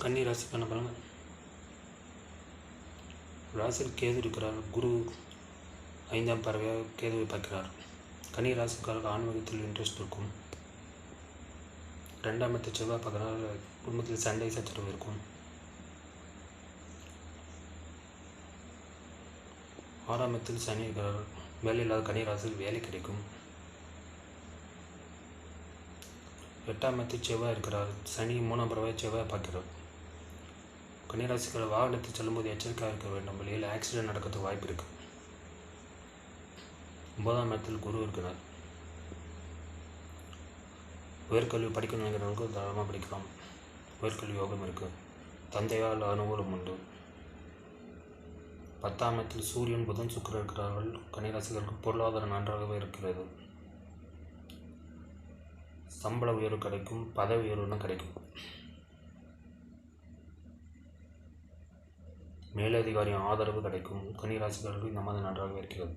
கன்னி ராசிக்கான பலன். ராசியில் கேது இருக்கிறார். குரு 5ஆம் பார்வையாக கேதுவை பார்க்கிறார். கன்னி ராசிக்காரர்கள் ஆன்மீகத்தில் இன்ட்ரெஸ்ட் இருக்கும். 2ஆம் இடத்தை செவ்வாய் பார்க்கறனால குடும்பத்தில் சண்டை சச்சரவு இருக்கும். 6ஆம் இடத்தில் சனி இருக்கிறார். வேலை இல்லாத கன்னி ராசியில் வேலை கிடைக்கும். 8ஆம் இடத்தில் செவ்வாய் இருக்கிறார். சனி 3ஆம் பார்வையாக செவ்வாய் பார்க்கிறார். கன்னிராசிக்காரர் வாகனத்தில் செல்லும்போது எச்சரிக்கையாக இருக்க வேண்டும். வெளியில் ஆக்சிடென்ட் நடக்கிறதுக்கு வாய்ப்பு இருக்குது. 9ஆம் இடத்தில் குரு இருக்கிறார். உயர்கல்வி படிக்கணும் நினைக்கிறவங்களுக்கு தாராளமாக படிக்கலாம். உயர்கல்வி யோகம் இருக்குது. தந்தையால் அனுகூலம் உண்டு. 10ஆம் இடத்தில் சூரியன் புதன் சுக்கிரன் இருக்கிறார்கள். கன்னிராசிக்காரர்களுக்கு பொருளாதாரம் நன்றாகவே இருக்கிறது. சம்பள உயர்வு கிடைக்கும். பதவி உயர்வுன்னு கிடைக்கும். மேலதிகாரியின் ஆதரவு கிடைக்கும். கன்னிராசிக்காரர்களுக்கு இந்த மாதிரி நன்றாக இருக்கிறது.